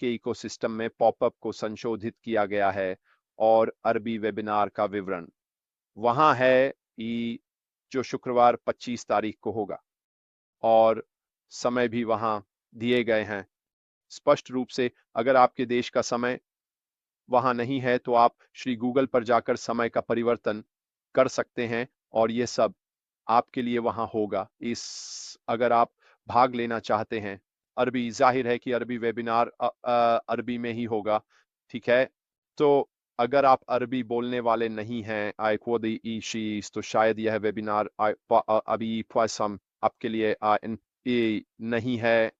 के इकोसिस्टम में पॉपअप को संशोधित किया गया है और अरबी वेबिनार का विवरण वहां है जो शुक्रवार 25 तारीख को होगा और समय भी वहां दिए गए हैं स्पष्ट रूप से। अगर आपके देश का समय वहां नहीं है तो आप श्री गूगल पर जाकर समय का परिवर्तन कर सकते हैं और ये सब आपके लिए वहां होगा। इस अगर आप भाग लेना चाहते हैं, अरबी जाहिर है कि अरबी वेबिनार अरबी में ही होगा, ठीक है। तो अगर आप अरबी बोलने वाले नहीं हैं तो शायद यह वेबिनार अभी आपके लिए नहीं है,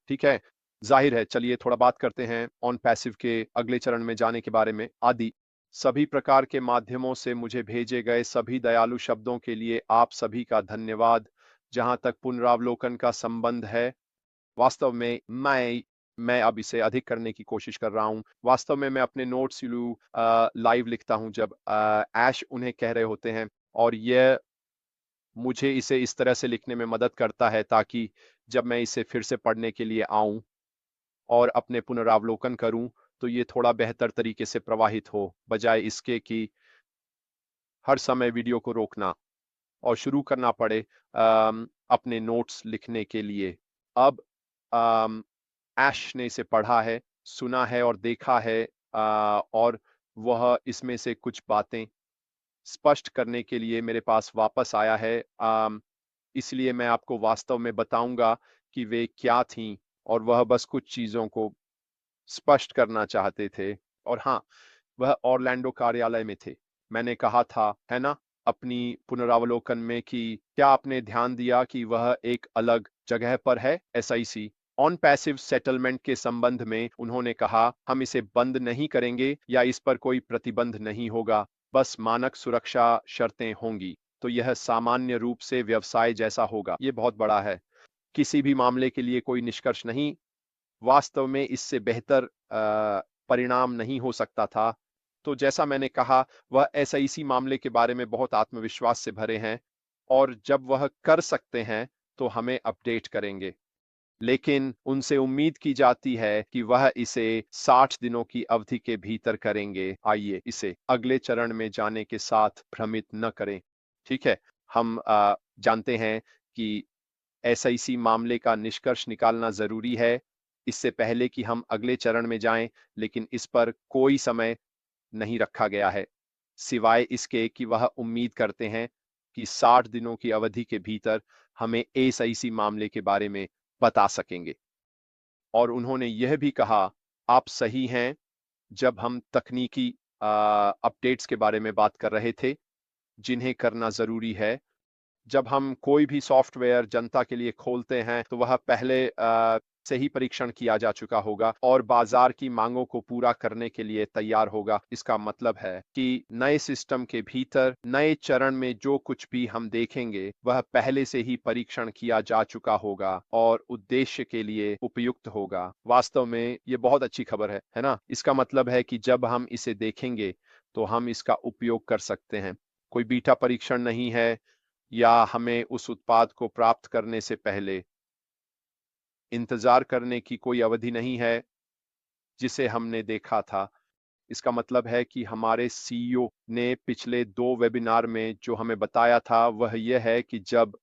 ठीक है। जाहिर है, चलिए थोड़ा बात करते हैं ऑन पैसिव के अगले चरण में जाने के बारे में। आदि सभी प्रकार के माध्यमों से मुझे भेजे गए सभी दयालु शब्दों के लिए आप सभी का धन्यवाद। जहां तक पुनरावलोकन का संबंध है, वास्तव में मैं अब इसे अधिक करने की कोशिश कर रहा हूं। वास्तव में मैं अपने नोट्स लाइव लिखता हूं जब ऐश उन्हें कह रहे होते हैं और यह मुझे इसे इस तरह से लिखने में मदद करता है ताकि जब मैं इसे फिर से पढ़ने के लिए आऊं और अपने पुनरावलोकन करूं तो ये थोड़ा बेहतर तरीके से प्रवाहित हो, बजाय इसके कि हर समय वीडियो को रोकना और शुरू करना पड़े अपने नोट्स लिखने के लिए। अब ऐश ने इसे पढ़ा है, सुना है और देखा है, और वह इसमें से कुछ बातें स्पष्ट करने के लिए मेरे पास वापस आया है। इसलिए मैं आपको वास्तव में बताऊंगा कि वे क्या थीं और वह बस कुछ चीजों को स्पष्ट करना चाहते थे। और हाँ, वह ऑरलैंडो कार्यालय में थे। मैंने कहा था, है ना, अपनी पुनरावलोकन में कि क्या आपने ध्यान दिया कि वह एक अलग जगह पर है। एसआईसी ऑन पैसिव सेटलमेंट के संबंध में उन्होंने कहा, हम इसे बंद नहीं करेंगे या इस पर कोई प्रतिबंध नहीं होगा, बस मानक सुरक्षा शर्तें होंगी। तो यह सामान्य रूप से व्यवसाय जैसा होगा। ये बहुत बड़ा है। किसी भी मामले के लिए कोई निष्कर्ष नहीं, वास्तव में इससे बेहतर परिणाम नहीं हो सकता था। तो जैसा मैंने कहा, वह ऐसा इसी मामले के बारे में बहुत आत्मविश्वास से भरे हैं और जब वह कर सकते हैं तो हमें अपडेट करेंगे। लेकिन उनसे उम्मीद की जाती है कि वह इसे 60 दिनों की अवधि के भीतर करेंगे। आइए इसे अगले चरण में जाने के साथ भ्रमित न करें, ठीक है। हम जानते हैं कि ऐसा इसी मामले का निष्कर्ष निकालना जरूरी है इससे पहले कि हम अगले चरण में जाएं, लेकिन इस पर कोई समय नहीं रखा गया है सिवाय इसके कि वह उम्मीद करते हैं कि 60 दिनों की अवधि के भीतर हमें एसआईसी मामले के बारे में बता सकेंगे। और उन्होंने यह भी कहा, आप सही हैं, जब हम तकनीकी अपडेट्स के बारे में बात कर रहे थे जिन्हें करना जरूरी है। जब हम कोई भी सॉफ्टवेयर जनता के लिए खोलते हैं तो वह पहले से ही परीक्षण किया जा चुका होगा और बाजार की मांगों को पूरा करने के लिए तैयार होगा। इसका मतलब है कि नए सिस्टम के भीतर नए चरण में जो कुछ भी हम देखेंगे वह पहले से ही परीक्षण किया जा चुका होगा और उद्देश्य के लिए उपयुक्त होगा। वास्तव में ये बहुत अच्छी खबर है ना। इसका मतलब है कि जब हम इसे देखेंगे तो हम इसका उपयोग कर सकते हैं। कोई बीटा परीक्षण नहीं है या हमें उस उत्पाद को प्राप्त करने से पहले इंतजार करने की कोई अवधि नहीं है जिसे हमने देखा था। इसका मतलब है कि हमारे सीईओ ने पिछले 2 वेबिनार में जो हमें बताया था वह यह है कि जब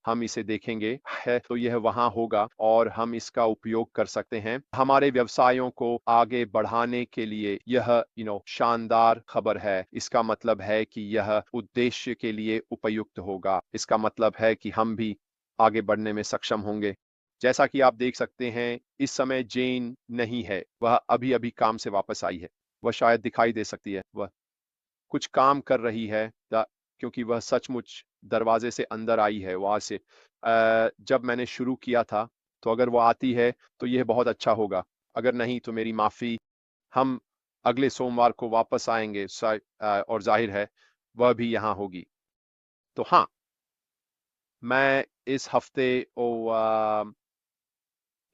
हम इसे देखेंगे है तो यह वहां होगा और हम इसका उपयोग कर सकते हैं हमारे व्यवसायों को आगे बढ़ाने के लिए। यह शानदार खबर है। इसका मतलब है कि यह उद्देश्य के लिए उपयुक्त होगा। इसका मतलब है कि हम भी आगे बढ़ने में सक्षम होंगे। जैसा कि आप देख सकते हैं, इस समय जेन नहीं है, वह अभी अभी काम से वापस आई है। वह शायद दिखाई दे सकती है, वह कुछ काम कर रही है क्योंकि वह सचमुच दरवाजे से अंदर आई है वहां से। जब मैंने शुरू किया था, तो अगर वो आती है तो यह बहुत अच्छा होगा, अगर नहीं तो मेरी माफी। हम अगले सोमवार को वापस आएंगे और जाहिर है वह भी यहाँ होगी। तो हाँ, मैं इस हफ्ते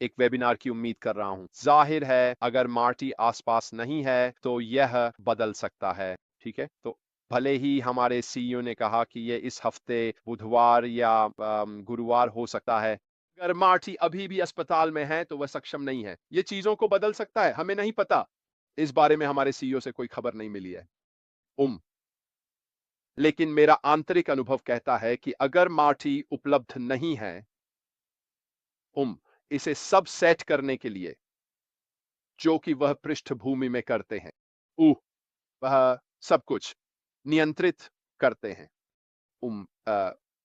एक वेबिनार की उम्मीद कर रहा हूं। जाहिर है अगर मार्टी आसपास नहीं है तो यह बदल सकता है, ठीक है। तो भले ही हमारे सीईओ ने कहा कि यह इस हफ्ते बुधवार या गुरुवार हो सकता है, अगर मार्टी अभी भी अस्पताल में है तो वह सक्षम नहीं है। ये चीजों को बदल सकता है, हमें नहीं पता। इस बारे में हमारे सीईओ से कोई खबर नहीं मिली है। लेकिन मेरा आंतरिक अनुभव कहता है कि अगर मार्टी उपलब्ध नहीं है, इसे सब सेट करने के लिए जो कि वह पृष्ठभूमि में करते हैं, वह सब कुछ नियंत्रित करते हैं।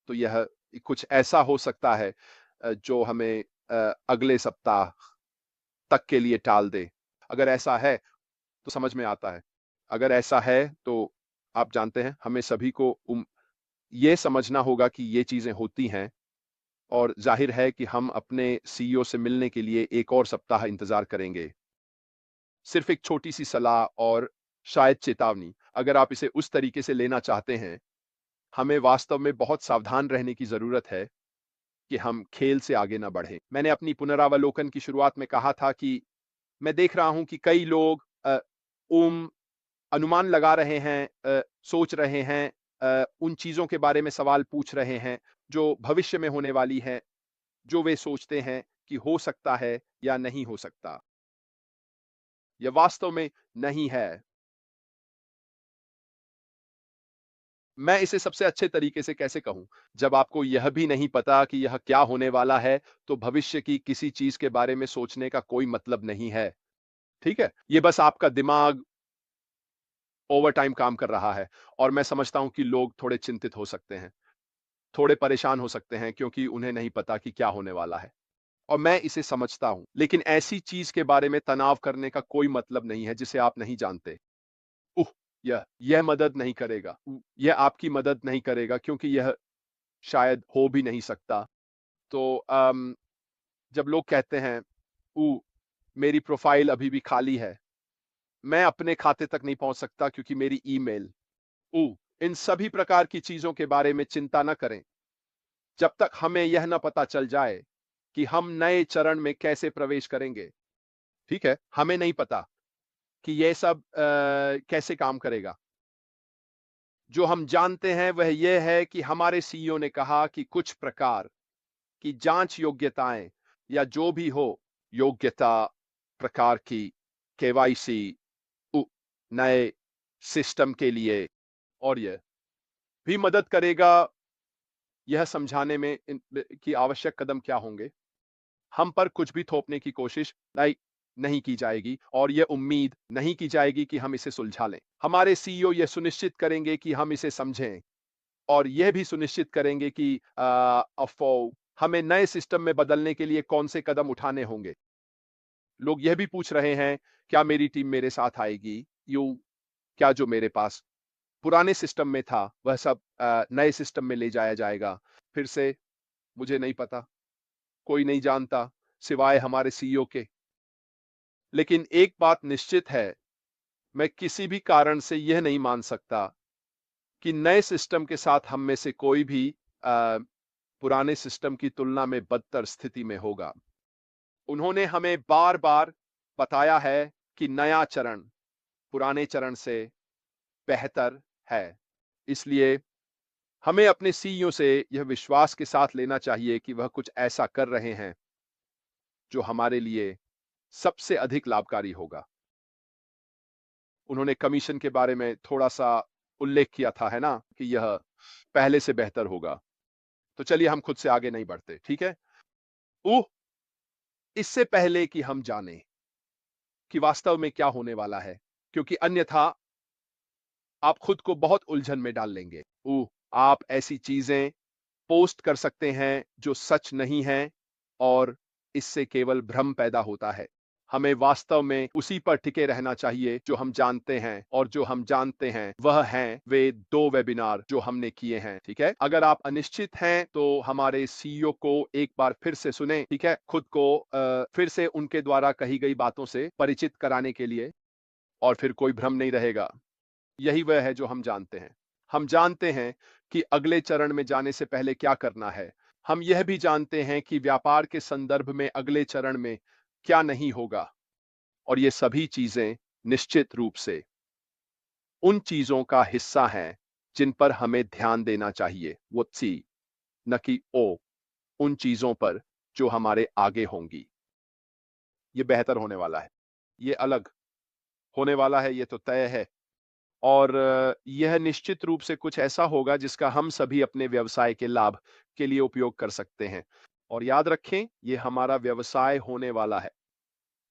तो यह कुछ ऐसा हो सकता है जो हमें अगले सप्ताह तक के लिए टाल दे। अगर ऐसा है तो समझ में आता है। अगर ऐसा है तो आप जानते हैं, हमें सभी को ये समझना होगा कि ये चीजें होती हैं, और जाहिर है कि हम अपने सीईओ से मिलने के लिए एक और सप्ताह इंतजार करेंगे। सिर्फ एक छोटी सी सलाह और शायद चेतावनी, अगर आप इसे उस तरीके से लेना चाहते हैं, हमें वास्तव में बहुत सावधान रहने की जरूरत है कि हम खेल से आगे ना बढ़ें। मैंने अपनी पुनरावलोकन की शुरुआत में कहा था कि मैं देख रहा हूं कि कई लोग अनुमान लगा रहे हैं, सोच रहे हैं, उन चीजों के बारे में सवाल पूछ रहे हैं जो भविष्य में होने वाली है, जो वे सोचते हैं कि हो सकता है या नहीं हो सकता। यह वास्तव में नहीं है। मैं इसे सबसे अच्छे तरीके से कैसे कहूं? जब आपको यह भी नहीं पता कि यह क्या होने वाला है, तो भविष्य की किसी चीज के बारे में सोचने का कोई मतलब नहीं है। ठीक है? ये बस आपका दिमाग ओवर टाइम काम कर रहा है, और मैं समझता हूं कि लोग थोड़े चिंतित हो सकते हैं, थोड़े परेशान हो सकते हैं, क्योंकि उन्हें नहीं पता कि क्या होने वाला है। और मैं इसे समझता हूं, लेकिन ऐसी चीज के बारे में तनाव करने का कोई मतलब नहीं है जिसे आप नहीं जानते। उह, यह मदद नहीं करेगा। यह आपकी मदद नहीं करेगा, क्योंकि यह शायद हो भी नहीं सकता। तो जब लोग कहते हैं, मेरी प्रोफाइल अभी भी खाली है, मैं अपने खाते तक नहीं पहुंच सकता क्योंकि मेरी ईमेल, इन सभी प्रकार की चीजों के बारे में चिंता न करें जब तक हमें यह न पता चल जाए कि हम नए चरण में कैसे प्रवेश करेंगे। ठीक है, हमें नहीं पता कि यह सब कैसे काम करेगा। जो हम जानते हैं वह यह है कि हमारे सीईओ ने कहा कि कुछ प्रकार की जांच योग्यताएं, या जो भी हो, योग्यता प्रकार की केवाईसी नए सिस्टम के लिए, और यह भी मदद करेगा यह समझाने में कि आवश्यक कदम क्या होंगे। हम पर कुछ भी थोपने की कोशिश नहीं की जाएगी, और यह उम्मीद नहीं की जाएगी कि हम इसे सुलझा लें। हमारे सीईओ यह सुनिश्चित करेंगे कि हम इसे समझें, और यह भी सुनिश्चित करेंगे कि हमें नए सिस्टम में बदलने के लिए कौन से कदम उठाने होंगे। लोग यह भी पूछ रहे हैं, क्या मेरी टीम मेरे साथ आएगी? क्या जो मेरे पास पुराने सिस्टम में था वह सब नए सिस्टम में ले जाया जाएगा? फिर से मुझे नहीं पता, कोई नहीं जानता सिवाय हमारे सीईओ के। लेकिन एक बात निश्चित है, मैं किसी भी कारण से यह नहीं मान सकता कि नए सिस्टम के साथ हम में से कोई भी पुराने सिस्टम की तुलना में बदतर स्थिति में होगा। उन्होंने हमें बार बार बताया है कि नया चरण पुराने चरण से बेहतर है। इसलिए हमें अपने सीईओ से यह विश्वास के साथ लेना चाहिए कि वह कुछ ऐसा कर रहे हैं जो हमारे लिए सबसे अधिक लाभकारी होगा। उन्होंने कमीशन के बारे में थोड़ा सा उल्लेख किया था, है ना, कि यह पहले से बेहतर होगा। तो चलिए हम खुद से आगे नहीं बढ़ते, ठीक है? उह, इससे पहले कि हम जाने कि वास्तव में क्या होने वाला है, क्योंकि अन्यथा आप खुद को बहुत उलझन में डाल लेंगे। आप ऐसी चीजें पोस्ट कर सकते हैं जो सच नहीं है, और इससे केवल भ्रम पैदा होता है। हमें वास्तव में उसी पर टिके रहना चाहिए जो हम जानते हैं, और जो हम जानते हैं वह हैं वे 2 वेबिनार जो हमने किए हैं। ठीक है, अगर आप अनिश्चित हैं तो हमारे सीईओ को एक बार फिर से सुने, ठीक है, खुद को फिर से उनके द्वारा कही गई बातों से परिचित कराने के लिए, और फिर कोई भ्रम नहीं रहेगा। यही वह है जो हम जानते हैं। हम जानते हैं कि अगले चरण में जाने से पहले क्या करना है। हम यह भी जानते हैं कि व्यापार के संदर्भ में अगले चरण में क्या नहीं होगा, और ये सभी चीजें निश्चित रूप से उन चीजों का हिस्सा हैं जिन पर हमें ध्यान देना चाहिए। वो सी, न कि ओ, उन चीजों पर जो हमारे आगे होंगी। ये बेहतर होने वाला है, ये अलग होने वाला है, ये तो तय है। और यह निश्चित रूप से कुछ ऐसा होगा जिसका हम सभी अपने व्यवसाय के लाभ के लिए उपयोग कर सकते हैं। और याद रखें, ये हमारा व्यवसाय होने वाला है।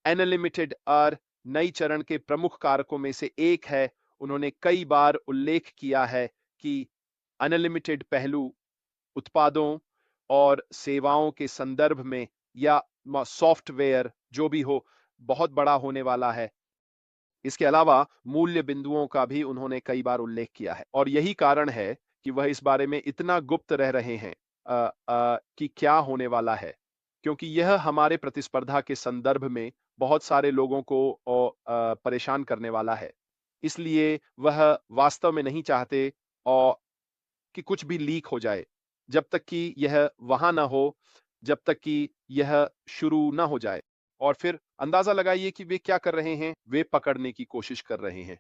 एनलिमिटेड आर नई चरण के प्रमुख कारकों में से एक है। उन्होंने कई बार उल्लेख किया है कि अनलिमिटेड पहलू उत्पादों और सेवाओं के संदर्भ में या सॉफ्टवेयर जो भी हो, बहुत बड़ा होने वाला है। इसके अलावा मूल्य बिंदुओं का भी उन्होंने कई बार उल्लेख किया है और यही कारण है कि वह इस बारे में इतना गुप्त रह रहे हैं कि क्या होने वाला है, क्योंकि यह हमारे प्रतिस्पर्धा के संदर्भ में बहुत सारे लोगों को परेशान करने वाला है। इसलिए वह वास्तव में नहीं चाहते और कि कुछ भी लीक हो जाए, जब तक कि यह वहां ना हो, जब तक कि यह शुरू ना हो जाए। और फिर अंदाजा लगाइए कि वे क्या कर रहे हैं, वे पकड़ने की कोशिश कर रहे हैं।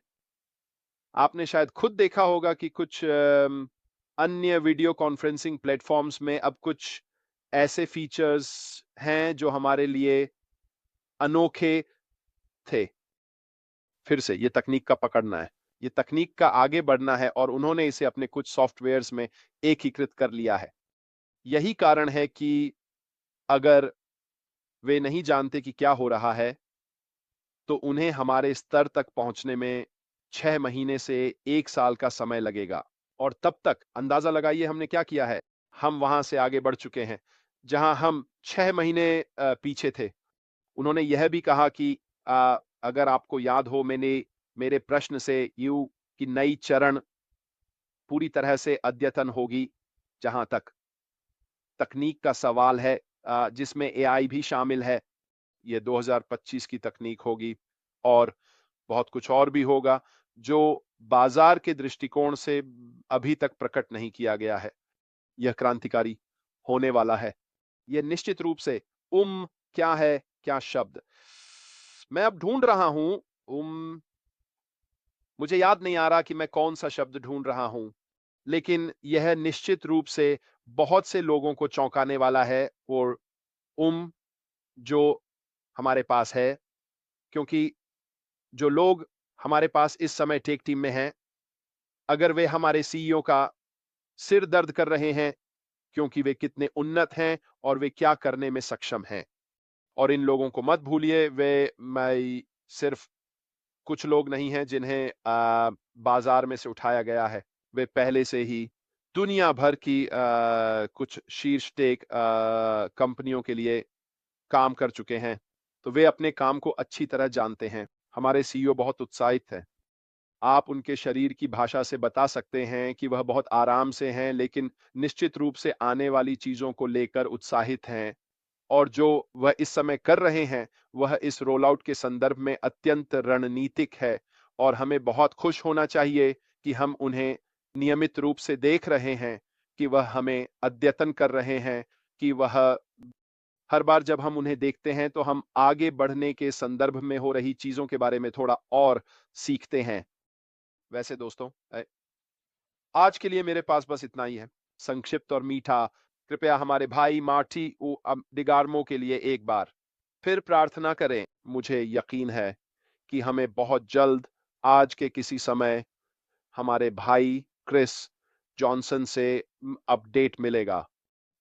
आपने शायद खुद देखा होगा कि कुछ अन्य वीडियो कॉन्फ्रेंसिंग प्लेटफॉर्म्स में अब कुछ ऐसे फीचर्स हैं जो हमारे लिए अनोखे थे। फिर से ये तकनीक का पकड़ना है, ये तकनीक का आगे बढ़ना है और उन्होंने इसे अपने कुछ सॉफ्टवेयर्स में एकीकृत कर लिया है। यही कारण है कि अगर वे नहीं जानते कि क्या हो रहा है, तो उन्हें हमारे स्तर तक पहुंचने में 6 महीने से 1 साल का समय लगेगा। और तब तक अंदाजा लगाइए हमने क्या किया है। हम वहां से आगे बढ़ चुके हैं जहां हम 6 महीने पीछे थे। उन्होंने यह भी कहा कि अगर आपको याद हो, मैंने मेरे प्रश्न से यू की नई चरण पूरी तरह से अद्यतन होगी, जहां तक तकनीक का सवाल है, जिसमें एआई भी शामिल है। ये 2025 की तकनीक होगी और बहुत कुछ और भी होगा जो बाजार के दृष्टिकोण से अभी तक प्रकट नहीं किया गया है। यह क्रांतिकारी होने वाला है। यह निश्चित रूप से क्या है, क्या शब्द मैं अब ढूंढ रहा हूं। मुझे याद नहीं आ रहा कि मैं कौन सा शब्द ढूंढ रहा हूं, लेकिन यह निश्चित रूप से बहुत से लोगों को चौंकाने वाला है। और जो हमारे पास है, क्योंकि जो लोग हमारे पास इस समय टेक टीम में हैं, अगर वे हमारे सीईओ का सिर दर्द कर रहे हैं क्योंकि वे कितने उन्नत हैं और वे क्या करने में सक्षम हैं। और इन लोगों को मत भूलिए, वे मैं सिर्फ कुछ लोग नहीं हैं जिन्हें बाजार में से उठाया गया है। वे पहले से ही दुनिया भर की कुछ शीर्ष टेक कंपनियों के लिए काम कर चुके हैं, तो वे अपने काम को अच्छी तरह जानते हैं। हमारे सीईओ बहुत उत्साहित हैं। आप उनके शरीर की भाषा से बता सकते हैं कि वह बहुत आराम से हैं, लेकिन निश्चित रूप से आने वाली चीजों को लेकर उत्साहित हैं। और जो वह इस समय कर रहे हैं, वह इस रोल आउट के संदर्भ में अत्यंत रणनीतिक है। और हमें बहुत खुश होना चाहिए कि हम उन्हें नियमित रूप से देख रहे हैं, कि वह हमें अद्यतन कर रहे हैं, कि वह हर बार जब हम उन्हें देखते हैं तो हम आगे बढ़ने के संदर्भ में हो रही चीजों के बारे में थोड़ा और सीखते हैं। वैसे दोस्तों, आज के लिए मेरे पास बस इतना ही है, संक्षिप्त और मीठा। कृपया हमारे भाई मार्टी डिगार्मो के लिए एक बार फिर प्रार्थना करें। मुझे यकीन है कि हमें बहुत जल्द आज के किसी समय हमारे भाई क्रिस जॉनसन से अपडेट मिलेगा।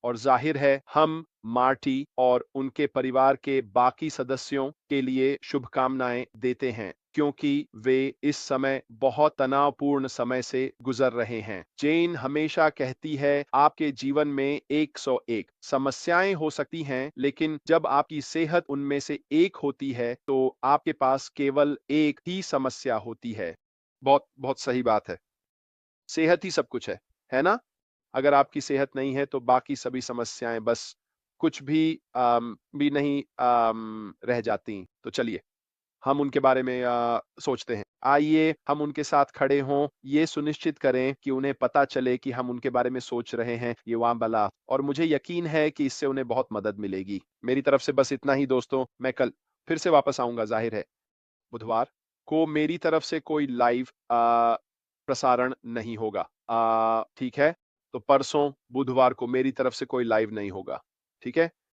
और जाहिर है हम मार्टी और उनके परिवार के बाकी सदस्यों के लिए शुभकामनाएं देते हैं, क्योंकि वे इस समय बहुत तनावपूर्ण समय से गुजर रहे हैं। जेन हमेशा कहती है, आपके जीवन में 101 समस्याएं हो सकती हैं, लेकिन जब आपकी सेहत उनमें से एक होती है तो आपके पास केवल एक ही समस्या होती है। बहुत बहुत सही बात है। सेहत ही सब कुछ है ना? अगर आपकी सेहत नहीं है तो बाकी सभी समस्याएं बस कुछ भी नहीं रह जाती। तो चलिए हम उनके बारे में सोचते हैं। आइए हम उनके साथ खड़े हों, ये सुनिश्चित करें कि उन्हें पता चले कि हम उनके बारे में सोच रहे हैं, ये वामबला। और मुझे यकीन है कि इससे उन्हें बहुत मदद मिलेगी। मेरी तरफ से बस इतना ही दोस्तों। मैं कल फिर से वापस आऊंगा, जाहिर है बुधवार को मेरी तरफ से कोई लाइव प्रसारण नहीं होगा। ठीक है, तो परसों बुधवार को मेरी तरफ से कोई लाइव नहीं होगा। ठीक है,